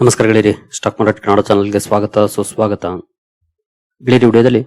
ನಮಸ್ಕಾರ ಗೆಳೆಯರಿ, stock market Kannada ಚಾನಲ್ಗೆ ಸ್ವಾಗತ ಸುಸ್ವಾಗತ. ಗೆಳೆಯರಿ, ವಿಡಿಯೋದಲ್ಲಿ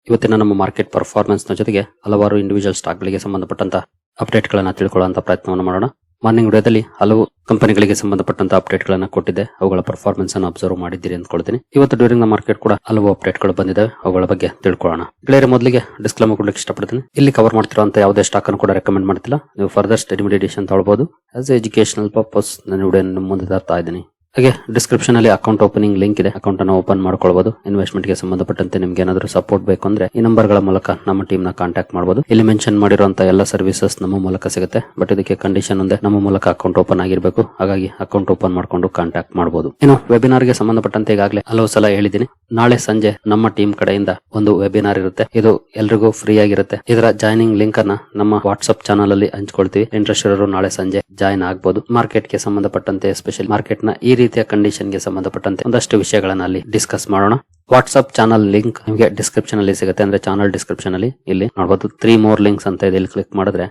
ಇವತ್ತಿನ ನಮ್ಮ ಮಾರ್ಕೆಟ್ ಪರ್ಫಾರ್ಮೆನ್ಸ್ ನ ಜೊತೆಗೆ ಹಲವಾರು ಇಂಡಿವಿಜುವಲ್ ಸ್ಟಾಕ್ ಗಳಿಗೆ ಸಂಬಂಧಪಟ್ಟಂತ ಅಪ್ಡೇಟ್ ಗಳನ್ನ ತಿಳ್ಕೊಳ್ಳುವಂತ ಪ್ರಯತ್ನವನ್ನು ಮಾಡೋಣ. ಮಾರ್ನಿಂಗ್ ವಿಡಿಯೋದಲ್ಲಿ ಹಲವು ಕಂಪನಿಗಳಿಗೆ ಸಂಬಂಧಪಟ್ಟಂತ ಅಪ್ಡೇಟ್ ಗಳನ್ನ ಕೊಟ್ಟಿದ್ದೆ, ಅವುಗಳ ಪರ್ಫಾರ್ಮೆನ್ಸ್ ಅನ್ನು ಅಬ್ಸರ್ವ್ ಮಾಡಿದ್ದೀರಿ ಅಂದ್ಕೊಳ್ತೀನಿ. ಇವತ್ತು ಡ್ಯೂರಿಂಗ್ ದ ಮಾರ್ಕೆಟ್ ಕೂಡ ಹಲವು ಅಪ್ಡೇಟ್ ಗಳು ಬಂದಿದ್ದಾವೆ, ಅವುಗಳ ಬಗ್ಗೆ ತಿಳ್ಕೊಳ್ಳೋಣ. ಗೆಳೆಯರಿ, ಮೊದಲಿಗೆ ಡಿಸ್ಕ್ಲೇಮರ್ ಕೊಡ್ಲಿಕ್ಕೆ ಇಷ್ಟಪಡ್ತೀನಿ. ಇಲ್ಲಿ ಕವರ್ ಮಾಡ್ತಿರುವಂತ ಯಾವುದೇ ಸ್ಟಾಕ್ ಅನ್ನು ಕೂಡ ರೆಕಮೆಂಡ್ ಮಾಡ್ತಿಲ್ಲ. ನೀವು ಫರ್ದರ್ ಸ್ಟಡಿ ಮೆಡಿಟೇಷನ್ ತಗೊಳ್ಬಹುದು. ಆಸ್ ಎಜುಕೇಶನಲ್ ಪರ್ಪಸ್ ನಾನು ವಿಡಿಯೋ ಮುಂದೆ ತರ್ತಾ ಇದ್ದೀನಿ. ಹಾಗೆ ಡಿಸ್ಕ್ರಿಪ್ಷನ್ ಅಲ್ಲಿ ಅಕೌಂಟ್ ಓಪನಿಂಗ್ ಲಿಂಕ್ ಇದೆ, ಅಕೌಂಟ್ ಅನ್ನು ಓಪನ್ ಮಾಡ್ಕೊಳ್ಬಹುದು. ಇನ್ವೆಸ್ಟ್ಮೆಂಟ್ ಗೆ ಸಂಬಂಧಪಟ್ಟಂತೆ ನಿಮ್ಗೆ ಏನಾದರೂ ಸಪೋರ್ಟ್ ಬೇಕು ಅಂದ್ರೆ ಈ ನಂಬರ್ ಗಳ ಮೂಲಕ ನಮ್ಮ ಟೀಮ್ ನ ಕಾಂಟ್ಯಾಕ್ಟ್ ಮಾಡಬಹುದು. ಇಲ್ಲಿ ಮೆನ್ಷನ್ ಮಾಡಿರುವಂತಹ ಎಲ್ಲ ಸರ್ವಿಸಸ್ ನಮ್ಮ ಮೂಲಕ ಸಿಗುತ್ತೆ. ಬಟ್ ಇದಕ್ಕೆ ಕಂಡೀಷನ್ ಒಂದೇ, ನಮ್ಮ ಮೂಲಕ ಅಕೌಂಟ್ ಓಪನ್ ಆಗಿರಬೇಕು. ಹಾಗಾಗಿ ಅಕೌಂಟ್ ಓಪನ್ ಮಾಡ್ಕೊಂಡು ಕಾಂಟ್ಯಾಕ್ಟ್ ಮಾಡಬಹುದು. ಇನ್ನು ವೆಬಿನಾರ್ ಗೆ ಸಂಬಂಧಪಟ್ಟಂತೆ ಈಗಾಗಲೇ ಹಲವು ಸಲ ಹೇಳಿದ್ದೀನಿ. ನಾಳೆ ಸಂಜೆ ನಮ್ಮ ಟೀಮ್ ಕಡೆಯಿಂದ ಒಂದು ವೆಬಿನಾರ್ ಇರುತ್ತೆ. ಇದು ಎಲ್ರಿಗೂ ಫ್ರೀ ಆಗಿರುತ್ತೆ. ಇದರ ಜಾಯ್ನಿಂಗ್ ಲಿಂಕ್ ಅನ್ನ ನಮ್ಮ ವಾಟ್ಸ್ಆಪ್ ಚಾನಲ್ ಅಲ್ಲಿ ಹಂಚ್ಕೊಳ್ತೀವಿ. ಇಂಟ್ರೆಸ್ಟ್ ಇರೋರು ನಾಳೆ ಸಂಜೆ ಜಾಯ್ನ್ ಆಗಬಹುದು. ಮಾರ್ಕೆಟ್ ಗೆ ಸಂಬಂಧಪಟ್ಟಂತೆ, ಎಸ್ಪೆಷಲಿ ಮಾರ್ಕೆಟ್ ನ ಈ ರೀತಿಯ ಕಂಡೀಷನ್ ಗೆ ಸಂಬಂಧಪಟ್ಟಂತೆ ಒಂದಷ್ಟು ವಿಷಯಗಳನ್ನ ಅಲ್ಲಿ ಡಿಸ್ಕಸ್ ಮಾಡೋಣ. ವಾಟ್ಸ್ಆಪ್ ಚಾನಲ್ ಲಿಂಕ್ ನಿಮಗೆ ಡಿಸ್ಕ್ರಿಪ್ಷನ್ ಅಲ್ಲಿ ಸಿಗುತ್ತೆ. ಅಂದ್ರೆ ಚಾನಲ್ ಡಿಸ್ಕ್ರಿಪ್ಷನ್ ಅಲ್ಲಿ ಇಲ್ಲಿ ನೋಡಬಹುದು 3 more ಲಿಂಕ್ಸ್ ಅಂತ ಇದೆ. ಇಲ್ಲಿ ಕ್ಲಿಕ್ ಮಾಡಿದ್ರೆ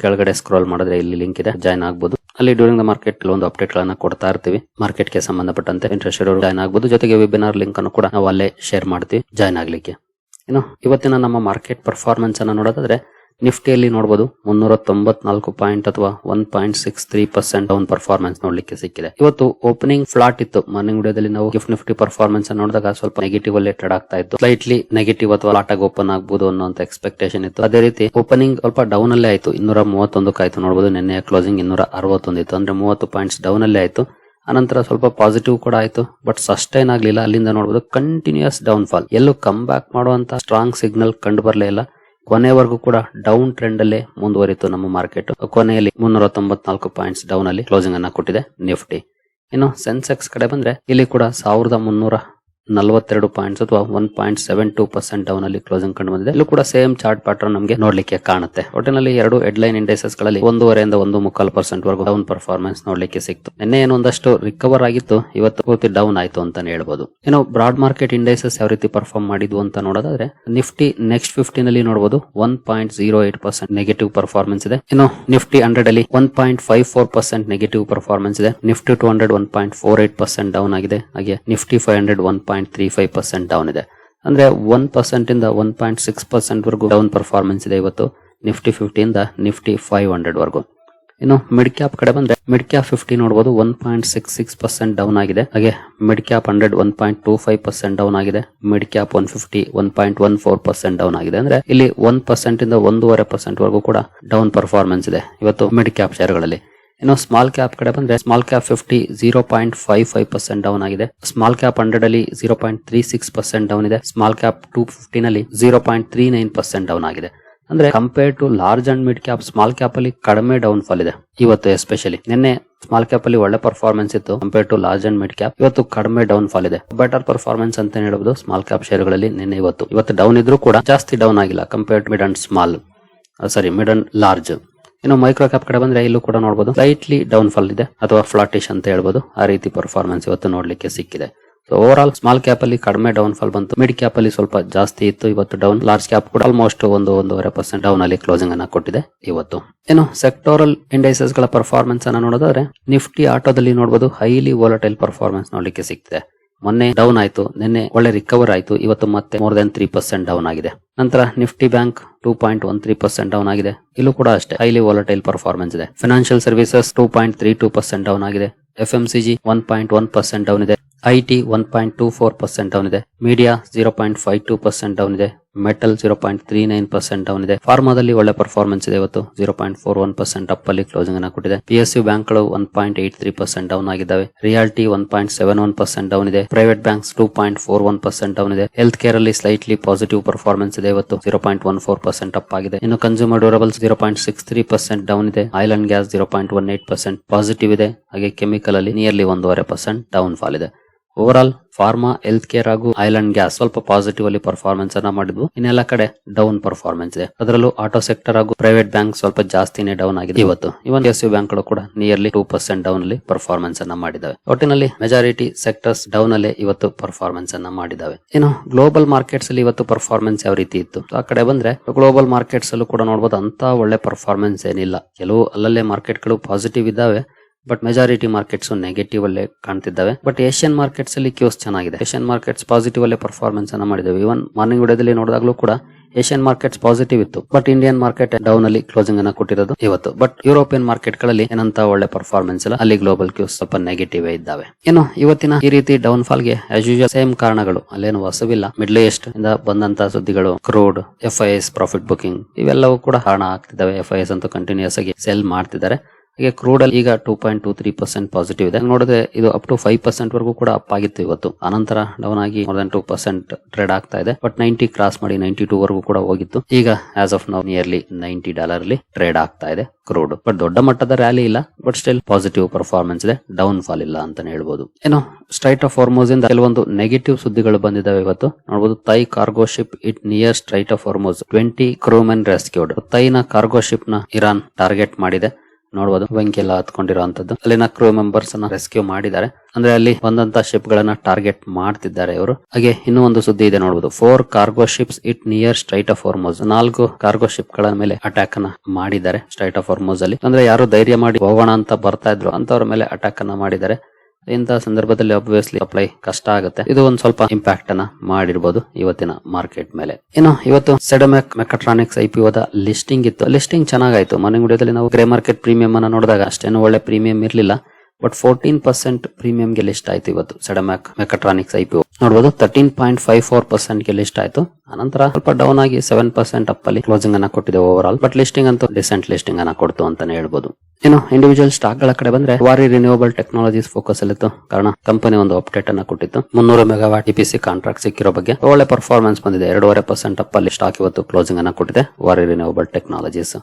ಕೆಳಗಡೆ ಸ್ಕ್ರೋಲ್ ಮಾಡಿದ್ರೆ ಇಲ್ಲಿ ಲಿಂಕ್ ಇದೆ, ಜಾಯ್ನ್ ಆಗಬಹುದು. ಅಲ್ಲಿ ಡ್ಯೂರಿಂಗ್ ದ ಮಾರ್ಕೆಟ್ ಕೆಲವೊಂದು ಅಪ್ಡೇಟ್ ಗಳನ್ನ ಕೊಡ್ತಾ ಇರ್ತೀವಿ. ಮಾರ್ಕೆಟ್ ಗೆ ಸಂಬಂಧಪಟ್ಟಂತೆ ಇಂಟ್ರೆಸ್ಟ್ ಇರೋರು ಜಾಯ್ನ್ ಆಗಬಹುದು. ಜೊತೆಗೆ ವೆಬಿನಾರ್ ಲಿಂಕ್ ಅನ್ನು ಕೂಡ ನಾವು ಅಲ್ಲೇ ಶೇರ್ ಮಾಡ್ತೀವಿ ಜಾಯ್ನ್ ಆಗ್ಲಿಕ್ಕೆ. ಇನ್ನು ಇವತ್ತಿನ ನಮ್ಮ ಮಾರ್ಕೆಟ್ ಪರ್ಫಾರ್ಮೆನ್ಸ್ ಅನ್ನ ನೋಡೋದಾದ್ರೆ, ನಿಫ್ಟಿಯಲ್ಲಿ ನೋಡಬಹುದು 394 ಪಾಯಿಂಟ್ ಅಥವಾ 1.63% ಡೌನ್ ಪರ್ಫಾರ್ಮೆನ್ಸ್ ನೋಡ್ಲಿಕ್ಕೆ ಸಿಕ್ಕಿದೆ. ಇವತ್ತು ಓಪನಿಂಗ್ ಫ್ಲಾಟ್ ಇತ್ತು. ಮಾರ್ನಿಂಗ್ ವಿಡಿಯೋದಲ್ಲಿ ನಾವು ಗಿಫ್ಟ್ ನಿಫ್ಟಿ ಪರ್ಫಾರ್ಮೆನ್ಸ್ ನೋಡಿದಾಗ ಸ್ವಲ್ಪ ನೆಗೆಟಿವ್ ಅಲ್ಲಿ ಟ್ರೇಡ್ ಆಗ್ತಾ ಇತ್ತು. ಸ್ಲೈಟ್ಲಿ ನೆಗೆಟಿವ್ ಅಥವಾ ಫ್ಲಾಟ್ ಆಗಿ ಓಪನ್ ಆಗಬಹುದು ಅನ್ನೋ ಎಕ್ಸ್ಪೆಕ್ಟೇಷನ್ ಇತ್ತು. ಅದೇ ರೀತಿ ಓಪನಿಂಗ್ ಸ್ವಲ್ಪ ಡೌನ್ ಅಲ್ಲೇ ಆಯ್ತು. 231 ಆಯ್ತು ನೋಡಬಹುದು. ನಿನ್ನೆ ಕ್ಲೋಸಿಂಗ್ 261 ಇತ್ತು. ಅಂದ್ರೆ 30 ಪಾಯಿಂಟ್ಸ್ ಡೌನ್ ಅಲ್ಲೇ ಆಯ್ತು. ಅನಂತರ ಸ್ವಲ್ಪ ಪಾಸಿಟಿವ್ ಕೂಡ ಆಯ್ತು, ಬಟ್ ಸಸ್ಟೈನ್ ಆಗ್ಲಿಲ್ಲ. ಅಲ್ಲಿಂದ ನೋಡಬಹುದು ಕಂಟಿನ್ಯೂಸ್ ಡೌನ್ ಫಾಲ್. ಎಲ್ಲೂ ಕಮ್ ಬ್ಯಾಕ್ ಮಾಡುವಂತ ಸ್ಟ್ರಾಂಗ್ ಸಿಗ್ನಲ್ ಕಂಡು ಬರಲೇ ಇಲ್ಲ. ಕೊನೆವರೆಗೂ ಕೂಡ ಡೌನ್ ಟ್ರೆಂಡ್ ಅಲ್ಲೇ ಮುಂದುವರಿತು ನಮ್ಮ ಮಾರ್ಕೆಟ್. ಕೊನೆಯಲ್ಲಿ 394 ಪಾಯಿಂಟ್ಸ್ ಡೌನ್ ಅಲ್ಲಿ ಕ್ಲೋಸಿಂಗ್ ಅನ್ನ ಕೊಟ್ಟಿದೆ ನಿಫ್ಟಿ. ಇನ್ನು ಸೆನ್ಸೆಕ್ಸ್ ಕಡೆ ಬಂದ್ರೆ ಇಲ್ಲಿ ಕೂಡ 1342 ಪಾಯಿಂಟ್ಸ್ ಅಥವಾ 1.72% ಡೌನ್ ಅಲ್ಲಿ ಕ್ಲೋಸಿಂಗ್ ಕಂಡು ಬಂದಿದೆ. ಇಲ್ಲೂ ಕೂಡ ಸೇಮ್ ಚಾರ್ಟ್ ಪ್ಯಾಟರ್ನ್ ನಮಗೆ ನೋಡ್ಲಿಕ್ಕೆ ಕಾಣುತ್ತೆ. ಒಟ್ಟಿನಲ್ಲಿ ಎರಡು ಹೆಡ್ಲೈನ್ ಇಂಡೈಸಸ್ ಗಳಲ್ಲಿ 1.5% 1.25% ವರೆಗೂ ಡೌನ್ ಪರ್ಫಾರ್ಮೆನ್ಸ್ ನೋಡ್ಲಿಕ್ಕೆ ಸಿಕ್ತು. ನಿನ್ನೆ ಏನೊಂದಷ್ಟು ರಿಕವರ್ ಆಗಿತ್ತು, ಇವತ್ತು ಪೂರ್ತಿ ಡೌನ್ ಆಯ್ತು ಅಂತಾನೆ ಹೇಳ್ಬೋದು. ಇನ್ನು ಬ್ರಾಡ್ ಮಾರ್ಕೆಟ್ ಇಂಡೈಸಸ್ ಯಾವ ರೀತಿ ಪರ್ಫಾರ್ಮ್ ಮಾಡಿದ್ವು ಅಂತ ನೋಡೋದಾದ್ರೆ, ನಿಫ್ಟಿ ನೆಕ್ಸ್ಟ್ 15 ನಲ್ಲಿ ನೋಡಬಹುದು 1.08% ನೆಗೆಟಿವ್ ಪರ್ಫಾರ್ಮೆನ್ಸ್ ಇದೆ. ಇನ್ನು ನಿಫ್ಟಿ 100 ಅಲ್ಲಿ 1.54% ನೆಗೆಟಿವ್ ಪರ್ಫಾರ್ಮೆನ್ಸ್ ಇದೆ. ನಿಫ್ಟಿ 200 1.48% ಡೌನ್ ಆಗಿದೆ. ಹಾಗೆ ನಿಫ್ಟಿ 500 1.35% ಡೌನ್ ಇದೆ. ಅಂದ್ರೆ 1% ಇಂದ 1.6% ವರೆಗೂ ಡೌನ್ ಪರ್ಫಾರ್ಮೆನ್ಸ್ ಇದೆ ಇವತ್ತು ನಿಫ್ಟಿ 50 ಇಂದ ನಿಫ್ಟಿ 500 ವರೆಗೂ. ಇನ್ನು ಮಿಡ್ ಕ್ಯಾಪ್ ಕಡೆ ಬಂದ್ರೆ, ಮಿಡ್ ಕ್ಯಾಪ್ 50 ನೋಡಬಹುದು 1.66% ಡೌನ್ ಆಗಿದೆ. ಹಾಗೆ ಮಿಡ್ ಕ್ಯಾಪ್ 100 1.25% ಡೌನ್ ಆಗಿದೆ. ಮಿಡ್ ಕ್ಯಾಪ್ 150 1.14% ಡೌನ್ ಆಗಿದೆ. ಅಂದ್ರೆ ಇಲ್ಲಿ 1% ಇಂದ 1.5% ವರೆಗೂ ಕೂಡ ಡೌನ್ ಪರ್ಫಾರ್ಮೆನ್ಸ್ ಇದೆ ಇವತ್ತು ಮಿಡ್ ಕ್ಯಾಪ್ ಶೇರ್ಗಳಲ್ಲಿ. ಇನ್ನು ಸ್ಮಾಲ್ ಕ್ಯಾಪ್ ಕಡೆ ಬಂದ್ರೆ, ಸ್ಮಾಲ್ ಕ್ಯಾಪ್ 50 0.55% ಡೌನ್ ಆಗಿದೆ. ಸ್ಮಾಲ್ ಕ್ಯಾಪ್ 100 ಅಲ್ಲಿ 0.36% ಡೌನ್ ಇದೆ. ಸ್ಮಾಲ್ ಕ್ಯಾಪ್ 250 ನಲ್ಲಿ 0.39% ಡೌನ್ ಆಗಿದೆ. ಅಂದ್ರೆ compare to large and mid cap, small cap ಅಲ್ಲಿ ಕಡಿಮೆ ಡೌನ್ ಫಾಲ್ ಇದೆ ಇವತ್ತು. ಎಸ್ಪೆಷಲಿ ನಿನ್ನೆ ಸ್ಮಾಲ್ ಕ್ಯಾಪ್ ಅಲ್ಲಿ ಒಳ್ಳೆ ಪರ್ಫಾರ್ಮೆನ್ಸ್ ಇತ್ತು compare to large and mid cap. ಇವತ್ತು ಕಡಿಮೆ ಡೌನ್ ಫಾಲ್ ಇದೆ. ಬೆಟರ್ ಪರ್ಫಾರ್ಮೆನ್ಸ್ ಅಂತ ಹೇಳಬಹುದು ಸ್ಮಾಲ್ ಕ್ಯಾಪ್ ಶೇರ್ಗಳಲ್ಲಿ ನಿನ್ನೆ. ಇವತ್ತು ಡೌನ್ ಇದ್ರೂ ಕೂಡ ಜಾಸ್ತಿ ಡೌನ್ ಆಗಿಲ್ಲ compare to mid and small, mid and large. ಇನ್ನು ಮೈಕ್ರೋ ಕ್ಯಾಪ್ ಕಡೆ ಬಂದ್ರೆ ಇಲ್ಲೂ ಕೂಡ ನೋಡಬಹುದು ಸ್ಲೈಟ್ಲಿ ಡೌನ್ ಫಾಲ್ ಇದೆ ಅಥವಾ ಫ್ಲಾಟಿಶ್ ಅಂತ ಹೇಳ್ಬೋದು. ಆ ರೀತಿ ಪರ್ಫಾರ್ಮೆನ್ಸ್ ಇವತ್ತು ನೋಡ್ಲಿಕ್ಕೆ ಸಿಕ್ಕಿದೆ. So over all small cap ಅಲ್ಲಿ ಕಡಿಮೆ ಡೌನ್ ಫಾಲ್ ಬಂತು. ಮಿಡ್ ಕ್ಯಾಪ್ ಅಲ್ಲಿ ಸ್ವಲ್ಪ ಜಾಸ್ತಿ ಇತ್ತು ಇವತ್ತು ಡೌನ್. ಲಾರ್ಜ್ ಕ್ಯಾಪ್ ಕೂಡ ಆಲ್ಮೋಸ್ಟ್ 1.5% ಡೌನ್ ಅಲ್ಲಿ ಕ್ಲೋಸಿಂಗ್ ಅನ್ನ ಕೊಟ್ಟಿದೆ ಇವತ್ತು. ಇನ್ನು ಸೆಕ್ಟೋರಲ್ ಇಂಡೈಸಸ್ ಗಳ ಪರ್ಫಾರ್ಮೆನ್ಸ್ ಅನ್ನ ನೋಡೋದಾದ್ರೆ, ನಿಫ್ಟಿ ಆಟೋದಲ್ಲಿ ನೋಡಬಹುದು ಹೈಲಿ ವೋಲಟೈಲ್ ಪರ್ಫಾರ್ಮೆನ್ಸ್ ನೋಡ್ಲಿಕ್ಕೆ ಸಿಕ್ತಿದೆ. ಮೊನ್ನೆ ಡೌನ್ ಆಯ್ತು, ನಿನ್ನೆ ಒಳ್ಳೆ ರಿಕವರ್ ಆಯ್ತು, ಇವತ್ತು ಮತ್ತೆ ಮೋರ್ ದನ್ 3% ಡೌನ್ ಆಗಿದೆ. ನಂತರ ನಿಫ್ಟಿ ಬ್ಯಾಂಕ್ 2.13% ಡೌನ್ ಆಗಿದೆ. ಇಲ್ಲೂ ಕೂಡ ಅಷ್ಟೇ ಹೈಲಿ ವೋಲಟೈಲ್ ಪರ್ಫಾರ್ಮೆನ್ಸ್ ಇದೆ. ಫೈನಾನ್ಷಿಯಲ್ ಸರ್ವಿಸಸ್ 2.32% ಡೌನ್ ಆಗಿದೆ. FMCG 1.1% ಡೌನ್ ಇದೆ. IT 1.24% ಡೌನ್ ಇದೆ. ಮೀಡಿಯಾ 0.52% ಡೌನ್ ಇದೆ. ಮೆಟಲ್ 0.39% ಡೌನ್ ಇದೆ. ಫಾರ್ಮಾದಲ್ಲಿ ಒಳ್ಳೆ ಪರ್ಫಾರ್ಮೆನ್ಸ್ ಇದೆ ಇವತ್ತು 0.41% ಅಪ್ ಅಲ್ಲಿ ಕ್ಲೋಸಿಂಗ್ ಅನ್ನ ಕೊಟ್ಟಿದೆ. PSU ಬ್ಯಾಂಕ್ಗಳು 1.83% ಡೌನ್ ಆಗಿದ್ದಾವೆ. ರಿಯಾಲ್ಟಿ 1.71% ಡೌನ್ ಇದೆ. ಪ್ರೈವೇಟ್ ಬ್ಯಾಂಕ್ಸ್ 2.41% ಡೌನ್ ಇದೆ. ಹೆಲ್ತ್ ಕೇರ್ ಅಲ್ಲಿ ಸ್ಲೈಟ್ಲಿ ಪಾಸಿಟಿವ್ ಪರ್ಫಾರ್ಮೆನ್ಸ್ ಇದೆ ಇವತ್ತು 0.14% ಅಪ್ ಆಗಿದೆ. ಇನ್ನು ಕನ್ಸ್ಯೂಮರ್ ಡ್ಯೂರಬಲ್ಸ್ 0.63% ಡೌನ್ ಇದೆ. ಆಯಿಲ್ ಅಂಡ್ ಗ್ಯಾಸ್ 0.18% ಪಾಸಿಟಿವ್ ಇದೆ. ಹಾಗೆ ಕೆಮಿಕಲ್ ಅಲ್ಲಿ ನಿಯರ್ಲಿ 1.5% ಡೌನ್ ಫಾಲ್ ಇದೆ. Over all pharma, health care ಹಾಗೂ ಆಯಿಲ್ ಅಂಡ್ ಗ್ಯಾಸ್ ಸ್ವಲ್ಪ ಪಾಸಿಟಿವ್ ಅಲ್ಲಿ ಪರ್ಫಾರ್ಮೆನ್ಸ್ ಅನ್ನ ಮಾಡಿದ್ವು. ಇನ್ನೆಲ್ಲ ಕಡೆ ಡೌನ್ ಪರ್ಫಾರ್ಮೆನ್ಸ್ ಇದೆ. ಅದರಲ್ಲೂ ಆಟೋ ಸೆಕ್ಟರ್ ಹಾಗೂ ಪ್ರೈವೇಟ್ ಬ್ಯಾಂಕ್ ಸ್ವಲ್ಪ ಜಾಸ್ತಿನೇ ಡೌನ್ ಆಗಿದೆ ಇವತ್ತು. ಇವನ್ PSU ಬ್ಯಾಂಕ್ಗಳು ಕೂಡ ನಿಯರ್ಲಿ 2% ಡೌನ್ ಅಲ್ಲಿ ಪರ್ಫಾರ್ಮೆನ್ಸ್ ಅನ್ನ ಮಾಡಿದಾವೆ. ಒಟ್ಟಿನಲ್ಲಿ ಮೆಜಾರಿಟಿ ಸೆಕ್ಟರ್ಸ್ ಡೌನ್ ಅಲ್ಲೇ ಇವತ್ತು ಪರ್ಫಾರ್ಮೆನ್ಸ್ ಅನ್ನ ಮಾಡಿದಾವೆ. ಇನ್ನು ಗ್ಲೋಬಲ್ ಮಾರ್ಕೆಟ್ಸ್ ಅಲ್ಲಿ ಇವತ್ತು ಪರ್ಫಾರ್ಮೆನ್ಸ್ ಯಾವ ರೀತಿ ಇತ್ತು ಆ ಕಡೆ ಬಂದ್ರೆ, ಗ್ಲೋಬಲ್ ಮಾರ್ಕೆಟ್ಸ್ ಅಲ್ಲೂ ಕೂಡ ನೋಡಬಹುದು ಅಂತ ಒಳ್ಳೆ ಪರ್ಫಾರ್ಮೆನ್ಸ್ ಏನಿಲ್ಲ. ಕೆಲವು ಅಲ್ಲಲ್ಲೇ ಮಾರ್ಕೆಟ್ ಗಳು ಪಾಸಿಟಿವ್ ಇದ್ದಾವೆ, ಬಟ್ ಮೆಜಾರಿಟಿ ಮಾರ್ಕೆಟ್ಸ್ ನೆಗೆಟಿವ್ ಅಲ್ಲೇ ಕಾಣ್ತಿದ್ದಾವೆ. ಬಟ್ ಏಷ್ಯನ್ ಮಾರ್ಕೆಟ್ಸ್ ಅಲ್ಲಿ ಕ್ಯೂಸ್ ಚೆನ್ನಾಗಿದೆ. ಏಷ್ಯನ್ ಮಾರ್ಕೆಟ್ಸ್ ಪಾಸಿಟಿವ್ ಅಲ್ಲೇ ಪರ್ಫಾರ್ಮೆನ್ಸ್ ಅನ್ನ ಮಾಡಿದಾವೆ. ಇವನ್ ಮಾರ್ನಿಂಗ್ ವಿಡಿಯೋದಲ್ಲಿ ನೋಡಿದಾಗಲೂ ಕೂಡ ಏಷ್ಯನ್ ಮಾರ್ಕೆಟ್ಸ್ ಪಾಸಿಟಿವ್ ಇತ್ತು. ಬಟ್ ಇಂಡಿಯನ್ ಮಾರ್ಕೆಟ್ ಡೌನ್ ಅಲ್ಲಿ ಕ್ಲೋಸಿಂಗ್ ಅನ್ನ ಕೊಟ್ಟಿರೋದು ಇವತ್ತು. ಬಟ್ ಯುರೋಪಿಯನ್ ಮಾರ್ಕೆಟ್ ಗಳಲ್ಲಿ ಏನಂತ ಒಳ್ಳೆ ಪರ್ಫಾರ್ಮೆನ್ಸ್ ಇಲ್ಲ, ಅಲ್ಲಿ ಗ್ಲೋಬಲ್ ಕ್ಯೂಸ್ ಸ್ವಲ್ಪ ನೆಗೆಟಿವ್ ಇದ್ದಾವೆ. ಇನ್ನು ಇವತ್ತಿನ ಈ ರೀತಿ ಡೌನ್ ಫಾಲ್ ಗೆ ಆಸ್ ಯೂಶುವಲ್ ಸೇಮ್ ಕಾರಣಗಳು, ಅಲ್ಲೇನು ಹೊಸವಿಲ್ಲ. ಮಿಡ್ಲ್ ಈಸ್ಟ್ ಇಂದ ಬಂದಂತ ಸುದ್ದಿಗಳು, ಕ್ರೂಡ್, FIS ಪ್ರಾಫಿಟ್ ಬುಕಿಂಗ್ ಇವೆಲ್ಲವೂ ಕೂಡ ಕಾರಣ ಆಗ್ತಿದ್ದಾವೆ. FIS ಅಂತೂ ಕಂಟಿನ್ಯೂಸ್ ಆಗಿ ಸೆಲ್ ಮಾಡ್ತಿದ್ದಾರೆ. ಹಾಗೆ ಕ್ರೂಡ್ ಅಲ್ಲಿ ಈಗ 2.23% ಪಾಸಿಟಿವ್ ಇದೆ. ನೋಡಿದ್ರೆ ಇದು ಅಪ್ ಟು 5% ವರೆಗೂ ಕೂಡ ಅಪ್ ಆಗಿತ್ತು ಇವತ್ತು. ಅನಂತರ ಡೌನ್ ಆಗಿ ಮೋರ್ ದನ್ 2% ಟ್ರೇಡ್ ಆಗ್ತಾ ಇದೆ. ಬಟ್ 90 ಕ್ರಾಸ್ ಮಾಡಿ 92 ವರೆಗೂ ಕೂಡ ಹೋಗಿತ್ತು. ಈಗ ಆಸ್ ಆಫ್ ನೌ ನಿಯರ್ಲಿ $90 ಅಲ್ಲಿ ಟ್ರೇಡ್ ಆಗ್ತಾ ಇದೆ ಕ್ರೂಡ್. ಬಟ್ ದೊಡ್ಡ ಮಟ್ಟದ ರ್ಯಾಲಿ ಇಲ್ಲ, ಬಟ್ ಸ್ಟಿಲ್ ಪಾಸಿಟಿವ್ ಪರ್ಫಾರ್ಮೆನ್ಸ್ ಇದೆ, ಡೌನ್ ಫಾಲ್ ಇಲ್ಲ ಅಂತಾನೆ ಹೇಳ್ಬೋದು. ಏನು ಸ್ಟ್ರೈಟ್ ಆಫ್ ಹಾರ್ಮೋಸ್ ಇಂದ ಕೆಲವೊಂದು ನೆಗೆಟಿವ್ ಸುದ್ದಿಗಳು ಬಂದಿದ್ದಾವೆ ಇವತ್ತು. ನೋಡಬಹುದು, Thai cargo ship hit near strait of Hormuz, 20 crewmen rescued. ಥೈನ ಕಾರ್ಗೋ ಶಿಪ್ ನ ಇರಾನ್ ಟಾರ್ಗೆಟ್ ಮಾಡಿದೆ. ನೋಡಬಹುದು, ಬೆಂಕಿ ಎಲ್ಲ ಹತ್ಕೊಂಡಿರುವಂತದ್ದು. ಅಲ್ಲಿನ ಕ್ರೂ ಮೆಂಬರ್ಸ್ ಅನ್ನ ರೆಸ್ಕ್ಯೂ ಮಾಡಿದ್ದಾರೆ. ಅಂದ್ರೆ ಅಲ್ಲಿ ಬಂದಂತ ಶಿಪ್ ಗಳನ್ನ ಟಾರ್ಗೆಟ್ ಮಾಡ್ತಿದ್ದಾರೆ ಇವರು. ಹಾಗೆ ಇನ್ನೂ ಒಂದು ಸುದ್ದಿ ಇದೆ ನೋಡಬಹುದು, 4 cargo ships it near strait of Hormuz. 4 cargo ship ಗಳ ಮೇಲೆ ಅಟ್ಯಾಕ್ ಅನ್ನ ಮಾಡಿದ್ದಾರೆ ಸ್ಟ್ರೈಟ್ ಆಫ್ ಹಾರ್ಮೋಸ್ ಅಲ್ಲಿ. ಅಂದ್ರೆ ಯಾರು ಧೈರ್ಯ ಮಾಡಿ ಹೋಗೋಣ ಅಂತ ಬರ್ತಾ ಇದ್ರು ಅಂತವ್ರ ಮೇಲೆ ಅಟ್ಯಾಕ್ ಅನ್ನ ಮಾಡಿದ್ದಾರೆ. ಇಂತಹ ಸಂದರ್ಭದಲ್ಲಿ ಆಬ್ವಿಯಸ್ಲಿ ಸಪ್ಲೈ ಕಷ್ಟ ಆಗುತ್ತೆ. ಇದು ಒಂದು ಸ್ವಲ್ಪ ಇಂಪ್ಯಾಕ್ಟ್ ಅನ್ನ ಮಾಡಿರಬಹುದು ಇವತ್ತಿನ ಮಾರ್ಕೆಟ್ ಮೇಲೆ. ಇನ್ನು ಇವತ್ತು ಸೆಡಮ್ಯಾಕ್ ಮೆಕಾಟ್ರಾನಿಕ್ಸ್ IPO ದ ಲಿಸ್ಟಿಂಗ್ ಇತ್ತು. ಲಿಸ್ಟಿಂಗ್ ಚೆನ್ನಾಗಾಯ್ತು. ಮಾರ್ನಿಂಗ್ ವಿಡಿಯೋದಲ್ಲಿ ನಾವು ಗ್ರೇ ಮಾರ್ಕೆಟ್ ಪ್ರೀಮಿಯಂ ಅನ್ನ ನೋಡಿದಾಗ ಅಷ್ಟೇನು ಒಳ್ಳೆ ಪ್ರೀಮಿಯಂ ಇರಲಿಲ್ಲ. ಬಟ್ 14% ಪ್ರೀಮಿಯಂ ಗೆ ಲಿಸ್ಟ್ ಆಯ್ತು ಇವತ್ತು ಸೆಡಮ್ಯಾಕ್ ಮೆಕಾಟ್ರಾನಿಕ್ಸ್ IPO. ನೋಡಬಹುದು, 13.54% ಗೆ ಲಿಸ್ಟ್ ಆಯ್ತು. ಅನಂತರ ಸ್ವಲ್ಪ ಡೌನ್ ಆಗಿ 7% ಅಪ್ ಅಲ್ಲಿ ಕ್ಲೋಸಿಂಗ್ ಅನ್ನ ಕೊಟ್ಟಿದೆ ಓವರ್ ಆಲ್. ಬಟ್ ಲಿಸ್ಟಿಂಗ್ ಅಂತೂ ಡಿಸೆಂಟ್ ಲಿಸ್ಟಿಂಗ್ ಅನ್ನ ಕೊಡ್ತು ಅಂತಾನೆ ಹೇಳ್ಬೋದು. ಇನ್ನು ಇಂಡಿವಿಜುವಲ್ ಸ್ಟಾಕ್ ಗಳ ಕಡೆ ಬಂದ್ರೆ ವಾರಿ ರಿನ್ಯೂವಬಲ್ ಟೆಕ್ನಾಲಜೀಸ್ ಫೋಕಸ್ ಅಲ್ಲಿತ್ತು. ಕಾರಣ ಕಂಪನಿ ಒಂದು ಅಪ್ಡೇಟ್ ಅನ್ನ ಕೊಟ್ಟಿತ್ತು. 300 ಮೆಗಾವಾಟ್ EPC ಕಾಂಟ್ರಾಕ್ಟ್ ಸಿಕ್ಕಿರೋ ಬಗ್ಗೆ ಒಳ್ಳೆ ಪರ್ಫಾರ್ಮೆನ್ಸ್ ಬಂದಿದೆ. 2.5% ಅಪ್ ಅಲ್ಲಿ ಸ್ಟಾಕ್ ಇವತ್ತು ಕ್ಲೋಸಿಂಗ್ ಅನ್ನ ಕೊಟ್ಟಿದೆ ವಾರಿ ರಿನ್ಯೂವಬಲ್ ಟೆಕ್ನಾಲಜೀಸ್.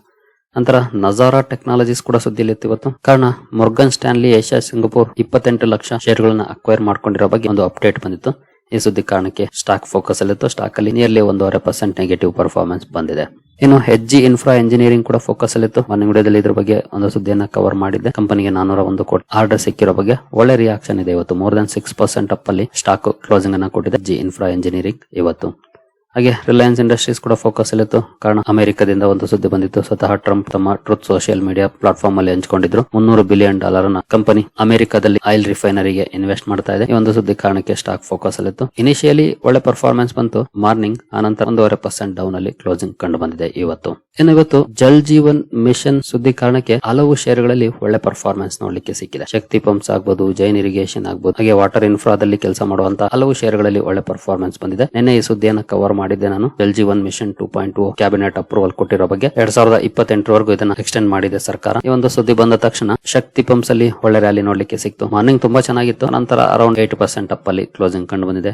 ನಂತರ ನಜಾರಾ ಟೆಕ್ನಾಲಜೀಸ್ ಕೂಡ ಸುದ್ದಿಲಿತ್ತು ಇವತ್ತು. ಕಾರಣ ಮೊರ್ಗನ್ ಸ್ಟ್ಯಾನ್ಲಿ ಏಷ್ಯಾ ಸಿಂಗಪೂರ್ 28 ಲಕ್ಷ ಶೇರ್ಗಳನ್ನ ಅಕ್ವೈರ್ ಮಾಡ್ಕೊಂಡಿರೋ ಬಗ್ಗೆ ಒಂದು ಅಪ್ಡೇಟ್ ಬಂದಿತ್ತು. ಈ ಸುದ್ದಿ ಕಾರಣಕ್ಕೆ ಸ್ಟಾಕ್ ಫೋಕಸ್ ಅಲ್ಲಿತ್ತು. ಸ್ಟಾಕ್ ಅಲ್ಲಿ ನಿಯರ್ಲಿ 1.5% ನೆಗೆಟಿವ್ ಪರ್ಫಾರ್ಮೆನ್ಸ್ ಬಂದಿದೆ. ಇನ್ನು HG ಇನ್ಫ್ರಾ ಎಂಜಿನಿಯರಿಂಗ್ ಕೂಡ ಫೋಕಸ್ ಅಲ್ಲಿತ್ತು. ಮಾರ್ನಿಂಗ್ ವಿಡಿಯೋದಲ್ಲಿ ಇದ್ರ ಬಗ್ಗೆ ಒಂದು ಸುದ್ದಿಯನ್ನ ಕವರ್ ಮಾಡಿದ್ದೆ. ಕಂಪನಿಗೆ 401 ಕೋಟಿ ಆರ್ಡರ್ ಸಿಕ್ಕಿರೋ ಬಗ್ಗೆ ಒಳ್ಳೆ ರಿಯಾಕ್ಷನ್ ಇದೆ ಇವತ್ತು. ಮೋರ್ ದನ್ 6% ಅಪ್ ಅಲ್ಲಿ ಸ್ಟಾಕ್ ಕ್ಲೋಸಿಂಗ್ ಅನ್ನ ಕೊಟ್ಟಿದೆ HG ಇನ್ಫ್ರಾ ಎಂಜಿನಿಯರಿಂಗ್ ಇವತ್ತು. ಹಾಗೆ ರಿಲಯನ್ಸ್ ಇಂಡಸ್ಟ್ರೀಸ್ ಕೂಡ ಫೋಕಸ್ ಅಲ್ಲಿತ್ತು. ಕಾರಣ ಅಮೆರಿಕದಿಂದ ಒಂದು ಸುದ್ದಿ ಬಂದಿತ್ತು. ಸ್ವತಃ ಟ್ರಂಪ್ ತಮ್ಮ ಟ್ರೂತ್ ಸೋಷಿಯಲ್ ಮೀಡಿಯಾ ಪ್ಲಾಟ್ಫಾರ್ಮ್ ಅಲ್ಲಿ ಹಂಚಿಕೊಂಡಿದ್ರು. $300 ಬಿಲಿಯನ್ ಕಂಪನಿ ಅಮೆರಿಕದಲ್ಲಿ ಆಯಿಲ್ ರಿಫೈನರಿಗೆ ಇನ್ವೆಸ್ಟ್ ಮಾಡ್ತಾ ಇದೆ. ಈ ಒಂದು ಸುದ್ದಿ ಕಾರಣಕ್ಕೆ ಸ್ಟಾಕ್ ಫೋಕಸ್ ಅಲ್ಲಿತ್ತು. ಇನಿಷಿಯಲಿ ಒಳ್ಳೆ ಪರ್ಫಾರ್ಮೆನ್ಸ್ ಬಂತು ಮಾರ್ನಿಂಗ್, ಆನಂತರ 1.5% ಡೌನ್ ಅಲ್ಲಿ ಕ್ಲೋಸಿಂಗ್ ಕಂಡು ಬಂದಿದೆ ಇವತ್ತು. ಇನ್ನು ಇವತ್ತು ಜಲ್ ಜೀವನ್ ಮಿಷನ್ ಸುದ್ದಿ ಕಾರಣಕ್ಕೆ ಹಲವು ಶೇರ್ಗಳಲ್ಲಿ ಒಳ್ಳೆ ಪರ್ಫಾರ್ಮೆನ್ಸ್ ನೋಡ್ಲಿಕ್ಕೆ ಸಿಕ್ಕಿದೆ. ಶಕ್ತಿ ಪಂಪ್ಸ್ ಆಗ್ಬಹುದು, ಜೈನ್ ಇರಿಗೇಷನ್ ಆಗ್ಬಹುದು, ಹಾಗೆ ವಾಟರ್ ಇನ್ಫ್ರಾದಲ್ಲಿ ಕೆಲಸ ಮಾಡುವಂತ ಹಲವು ಶೇರ್ಗಳಲ್ಲಿ ಒಳ್ಳೆ ಪರ್ಫಾರ್ಮೆನ್ಸ್ ಬಂದಿದೆ. ನಿನ್ನೆ ಈ ಸುದ್ದಿಯನ್ನು ಕವರ್ ಮಾಡಿದ್ದೆ ನಾನು. Jal Jeevan mission 2.0 cabinet approval ಕೊಟ್ಟಿರೋ ಬಗ್ಗೆ 2028 ವರೆಗೂ ಇದನ್ನ ಎಕ್ಸ್ಟೆಂಡ್ ಮಾಡಿದೆ ಸರ್ಕಾರ. ಈ ಒಂದು ಸುದ್ದಿ ಬಂದ ತಕ್ಷಣ ಶಕ್ತಿ ಪಂಪ್ಸ್ ಅಲ್ಲಿ ಒಳ್ಳೆ ರ್ಯಾಲಿ ನೋಡ್ಲಿಕ್ಕೆ ಸಿಕ್ತು. ಮಾರ್ನಿಂಗ್ ತುಂಬಾ ಚೆನ್ನಾಗಿತ್ತು. ನಂತರ ಅರೌಂಡ್ 8% ಅಪ್ ಅಲ್ಲಿ ಕ್ಲೋಸಿಂಗ್ ಕಂಡು ಬಂದಿದೆ.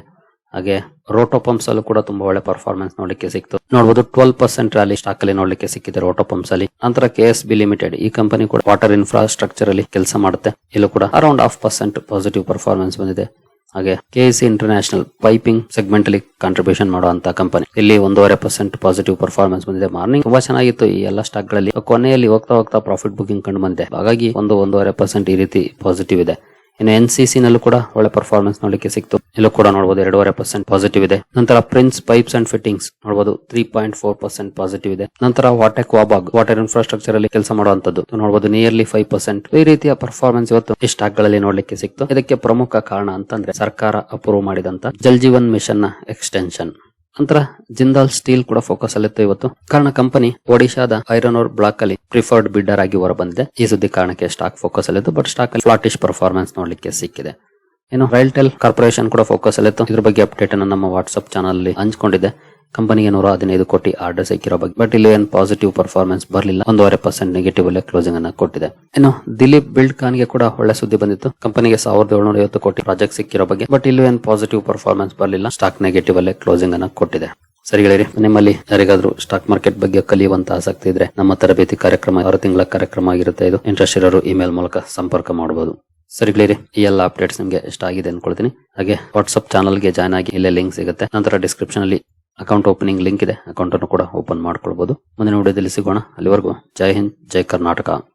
ಹಾಗೆ ರೋಟೋ ಪಂಪ್ಸ್ ಅಲ್ಲೂ ಕೂಡ ತುಂಬಾ ಒಳ್ಳೆ ಪರ್ಫಾರ್ಮೆನ್ಸ್ ನೋಡ್ಲಿಕ್ಕೆ ಸಿಕ್ತು. ನೋಡಬಹುದು, 12% ರ್ಯಾಲಿ ಸ್ಟಾಕ್ ಅಲ್ಲಿ ನೋಡ್ಲಿಕ್ಕೆ ಸಿಕ್ಕಿದೆ ರೋಟೋ ಪಂಪ್ಸ್ ಅಲ್ಲಿ. ನಂತರ KSB ಲಿಮಿಟೆಡ್, ಈ ಕಂಪನಿ ಕೂಡ ವಾಟರ್ ಇನ್ಫ್ರಾಸ್ಟ್ರಕ್ಚರ್ ಅಲ್ಲಿ ಕೆಲಸ ಮಾಡುತ್ತೆ. ಇಲ್ಲೂ ಕೂಡ ಅರೌಂಡ್ 0.5% ಪಾಸಿಟಿವ್ ಪರ್ಫಾರ್ಮೆನ್ಸ್ ಬಂದಿದೆ. ಹಾಗೆ KEC ಇಂಟರ್ನ್ಯಾಷನಲ್ ಪೈಪಿಂಗ್ ಸೆಗ್ಮೆಂಟ್ ಅಲ್ಲಿ ಕಾಂಟ್ರಿಬ್ಯೂಷನ್ ಮಾಡುವಂತ ಕಂಪನಿ, ಇಲ್ಲಿ 1.5% ಪಾಸಿಟಿವ್ ಪರ್ಫಾರ್ಮೆನ್ಸ್ ಬಂದಿದೆ. ಮಾರ್ನಿಂಗ್ ತುಂಬಾ ಚೆನ್ನಾಗಿತ್ತು ಈ ಎಲ್ಲ ಸ್ಟಾಕ್ ಗಳಲ್ಲಿ. ಕೊನೆಯಲ್ಲಿ ಹೋಗ್ತಾ ಪ್ರಾಫಿಟ್ ಬುಕಿಂಗ್ ಕಂಡು ಬಂದಿದೆ. ಹಾಗಾಗಿ 1.5% ಈ ರೀತಿ ಪಾಸಿಟಿವ್ ಇದೆ. ಇನ್ನು NCC ನಲ್ಲೂ ಕೂಡ ಒಳ್ಳೆ ಪರ್ಫಾರ್ಮೆನ್ಸ್ ನೋಡಲಿಕ್ಕೆ ಸಿಕ್ತು. ಇಲ್ಲೂ ಕೂಡ ನೋಡಬಹುದು 2.5% ಪಾಸಿಟಿವ್ ಇದೆ. ನಂತರ ಪ್ರಿನ್ಸ್ ಪೈಪ್ಸ್ ಅಂಡ್ ಫಿಟ್ಟಿಂಗ್ಸ್ ನೋಡಬಹುದು 3.4% ಪಾಸಿಟಿವ್ ಇದೆ. ನಂತರ ವಾಟೆಕ್ ವಾಬಾಗ್ ವಾಟರ್ ಇನ್ಫ್ರಾಸ್ಟ್ರಕ್ಚರ್ ಅಲ್ಲಿ ಕೆಲಸ ಮಾಡುವಂತದ್ದು ನೋಡಬಹುದು ನಿಯರ್ಲಿ 5%. ಈ ರೀತಿಯ ಪರ್ಫಾರ್ಮೆನ್ಸ್ ಇವತ್ತು ಈ ಸ್ಟಾಕ್ ಗಳಲ್ಲಿ ನೋಡ್ಲಿಕ್ಕೆ ಸಿಕ್ತು. ಇದಕ್ಕೆ ಪ್ರಮುಖ ಕಾರಣ ಅಂತಂದ್ರೆ ಸರ್ಕಾರ ಅಪ್ರೂವ್ ಮಾಡಿದಂತ ಜಲ್ ಜೀವನ್ ಮಿಷನ್ ನ ಎಕ್ಸ್ಟೆನ್ಷನ್. ನಂತರ ಜಿಂದಾಲ್ ಸ್ಟೀಲ್ ಕೂಡ ಫೋಕಸ್ ಅಲ್ಲಿತ್ತು ಇವತ್ತು. ಕಾರಣ ಕಂಪನಿ ಒಡಿಶಾದ ಐರನ್ ಓರ್ ಬ್ಲಾಕ್ ಅಲ್ಲಿ ಪ್ರಿಫರ್ಡ್ ಬಿಡ್ಡರ್ ಆಗಿ ಹೊರಬಂದಿದೆ. ಈ ಸುದ್ದಿ ಕಾರಣಕ್ಕೆ ಸ್ಟಾಕ್ ಫೋಕಸ್ ಅಲ್ಲಿತ್ತು. ಬಟ್ ಸ್ಟಾಕ್ ಅಲ್ಲಿ ಫ್ಲಾಟಿಶ್ ಪರ್ಫಾರ್ಮೆನ್ಸ್ ನೋಡ್ಲಿಕ್ಕೆ ಸಿಕ್ಕಿದೆ. ಇನ್ನು ರೈಲ್ಟೆಲ್ ಕಾರ್ಪೊರೇಷನ್ ಕೂಡ ಫೋಕಸ್ ಅಲ್ಲಿತ್ತು. ಇದ್ರ ಬಗ್ಗೆ ಅಪ್ಡೇಟ್ ಅನ್ನು ನಮ್ಮ ವಾಟ್ಸ್ಆಪ್ ಚಾನಲ್ ಅಲ್ಲಿ ಹಂಚಿಕೊಂಡಿದೆ. ಕಂಪನಿಗೆ 115 ಕೋಟಿ ಆರ್ಡರ್ ಸಿಕ್ಕಿರೋ ಬಗ್ಗೆ. ಬಟ್ ಇಲ್ಲಿ ಏನು ಪಾಸಿಟಿವ್ ಪರ್ಫಾರ್ಮೆನ್ಸ್ ಬರಲಿಲ್ಲ. 1.5% ನೆಗೆಟಿವ್ ಅಲ್ಲೇ ಕ್ಲೋಸಿಂಗ್ ಅನ್ನ ಕೊಟ್ಟಿದೆ. ಇನ್ನು ದಿಲೀಪ್ ಬಿಲ್ಡ್ ಖಾನ್ ಗೆ ಕೂಡ ಒಳ್ಳೆ ಸುದ್ದಿ ಬಂದಿತ್ತು. ಕಂಪನಿಗೆ 1750 ಕೋಟಿ ಪ್ರಾಜೆಕ್ಟ್ ಸಿಕ್ಕಿರೋ ಬಗ್ಗೆ. ಬಟ್ ಇಲ್ಲಿ ಏನು ಪಾಸಿಟಿವ್ ಪರ್ಫಾರ್ಮೆನ್ಸ್ ಬರಲಿಲ್ಲ. ಸ್ಟಾಕ್ ನೆಗೆಟಿವ್ ಅಲ್ಲೇ ಕ್ಲೋಸಿಂಗ್ ಅನ್ನ ಕೊಟ್ಟಿದೆ. ಸರಿಗಳಿರಿ, ನಿಮ್ಮಲ್ಲಿ ಯಾರಿಗಾದ್ರೂ ಸ್ಟಾಕ್ ಮಾರ್ಕೆಟ್ ಬಗ್ಗೆ ಕಲಿಯುವಂತ ಆಸಕ್ತಿ ಇದ್ರೆ ನಮ್ಮ ತರಬೇತಿ ಕಾರ್ಯಕ್ರಮ 6 ತಿಂಗಳ ಕಾರ್ಯಕ್ರಮ ಆಗಿರುತ್ತೆ. ಇದು ಇಂಟ್ರೆಸ್ಟ್ ಇರೋರು ಇಮೇಲ್ ಮೂಲಕ ಸಂಪರ್ಕ ಮಾಡಬಹುದು. ಸರಿಗಳಿರಿ, ಈ ಎಲ್ಲ ಅಪ್ಡೇಟ್ಸ್ ನಿಮಗೆ ಇಷ್ಟ ಆಗಿದೆ ಅನ್ಕೊಳ್ತೀನಿ. ಹಾಗೆ ವಾಟ್ಸ್ಆಪ್ ಚಾನಲ್ಗೆ ಜಾಯ್ನ್ ಆಗಿ ಇಲ್ಲೇ ಲಿಂಕ್ ಸಿಗುತ್ತೆ. ನಂತರ ಡಿಸ್ಕ್ರಿಪ್ಷನ್ ಅಲ್ಲಿ ಅಕೌಂಟ್ ಓಪನಿಂಗ್ ಲಿಂಕ್ ಇದೆ. ಅಕೌಂಟ್ ಅನ್ನು ಕೂಡ ಓಪನ್ ಮಾಡ್ಕೊಳ್ಬಹುದು. ಮುಂದಿನ ವಿಡಿಯೋದಲ್ಲಿ ಸಿಗೋಣ. ಅಲ್ಲಿವರೆಗೂ ಜೈ ಹಿಂದ್, ಜೈ ಕರ್ನಾಟಕ.